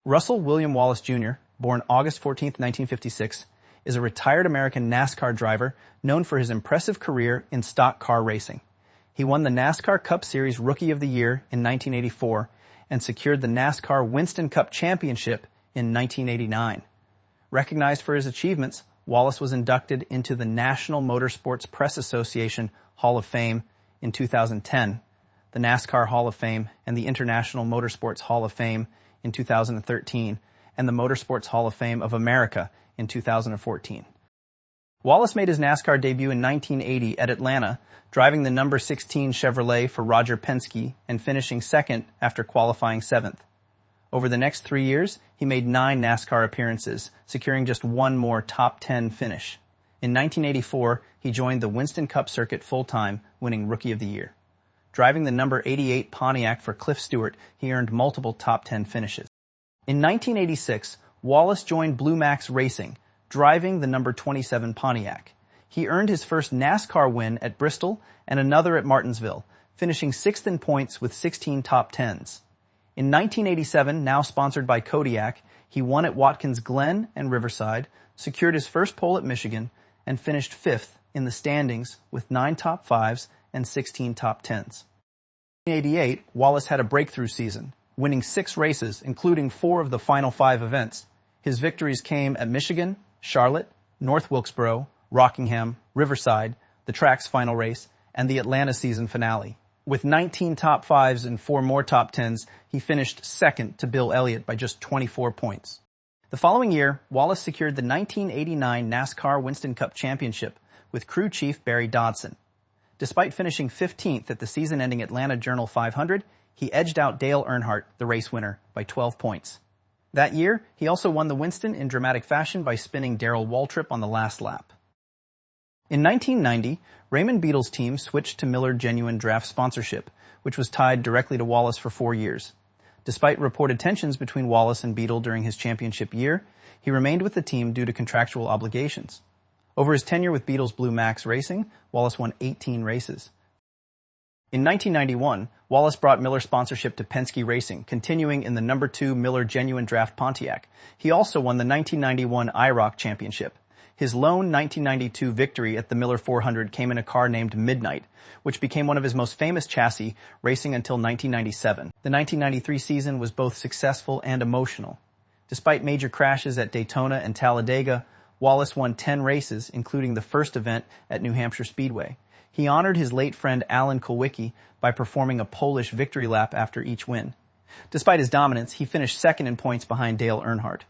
Russell William Wallace Jr., born August 14, 1956, is a retired American NASCAR driver known for his impressive career in stock car racing. He won the NASCAR Cup Series Rookie of the Year in 1984 and secured the NASCAR Winston Cup Championship in 1989. Recognized for his achievements, Wallace was inducted into the National Motorsports Press Association Hall of Fame in 2010, the NASCAR Hall of Fame and the International Motorsports Hall of Fame in 2013, and the Motorsports Hall of Fame of America in 2014. Wallace made his NASCAR debut in 1980 at Atlanta, driving the number 16 Chevrolet for Roger Penske and finishing second after qualifying seventh. Over the next 3 years, he made 9 NASCAR appearances, securing just one more top 10 finish. In 1984, he joined the Winston Cup circuit full-time, winning Rookie of the Year. Driving the number 88 Pontiac for Cliff Stewart, he earned multiple top 10 finishes. In 1986, Wallace joined Blue Max Racing, driving the number 27 Pontiac. He earned his first NASCAR win at Bristol and another at Martinsville, finishing 6th in points with 16 top 10s. In 1987, now sponsored by Kodiak, he won at Watkins Glen and Riverside, secured his first pole at Michigan, and finished 5th in the standings with 9 top 5s and 16 top 10s. In 1988, Wallace had a breakthrough season, winning 6 races, including 4 of the final 5 events. His victories came at Michigan, Charlotte, North Wilkesboro, Rockingham, Riverside, the track's final race, and the Atlanta season finale. With 19 top 5s and 4 more top 10s, he finished second to Bill Elliott by just 24 points. The following year, Wallace secured the 1989 NASCAR Winston Cup Championship with crew chief Barry Dodson. Despite finishing 15th at the season-ending Atlanta Journal 500, he edged out Dale Earnhardt, the race winner, by 12 points. That year, he also won the Winston in dramatic fashion by spinning Darrell Waltrip on the last lap. In 1990, Raymond Beadle's team switched to Miller Genuine Draft sponsorship, which was tied directly to Wallace for 4 years. Despite reported tensions between Wallace and Beadle during his championship year, he remained with the team due to contractual obligations. Over his tenure with Beadle's Blue Max Racing, Wallace won 18 races. In 1991, Wallace brought Miller sponsorship to Penske Racing, continuing in the number 2 Miller Genuine Draft Pontiac. He also won the 1991 IROC Championship. His lone 1992 victory at the Miller 400 came in a car named Midnight, which became one of his most famous chassis, racing until 1997. The 1993 season was both successful and emotional. Despite major crashes at Daytona and Talladega, Wallace won 10 races, including the first event at New Hampshire Speedway. He honored his late friend Alan Kulwicki by performing a Polish victory lap after each win. Despite his dominance, he finished second in points behind Dale Earnhardt.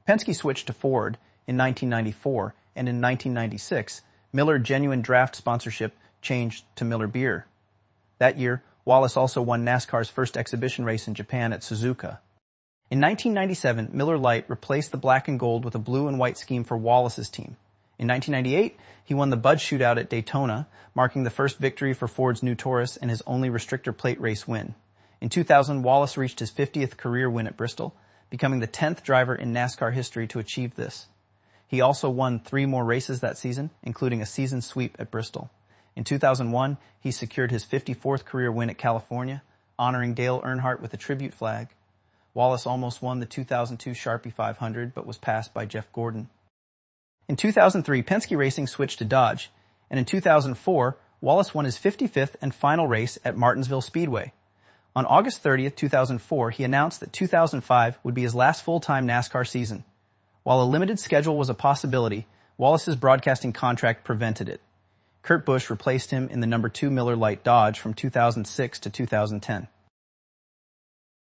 Penske switched to Ford in 1994, and in 1996, Miller Genuine Draft sponsorship changed to Miller Beer. That year, Wallace also won NASCAR's first exhibition race in Japan at Suzuka. In 1997, Miller Lite replaced the black and gold with a blue and white scheme for Wallace's team. In 1998, he won the Bud Shootout at Daytona, marking the first victory for Ford's new Taurus and his only restrictor plate race win. In 2000, Wallace reached his 50th career win at Bristol, becoming the 10th driver in NASCAR history to achieve this. He also won 3 more races that season, including a season sweep at Bristol. In 2001, he secured his 54th career win at California, honoring Dale Earnhardt with a tribute flag. Wallace almost won the 2002 Sharpie 500, but was passed by Jeff Gordon. In 2003, Penske Racing switched to Dodge, and in 2004, Wallace won his 55th and final race at Martinsville Speedway. On August 30th, 2004, he announced that 2005 would be his last full-time NASCAR season. While a limited schedule was a possibility, Wallace's broadcasting contract prevented it. Kurt Busch replaced him in the number 2 Miller Lite Dodge from 2006 to 2010.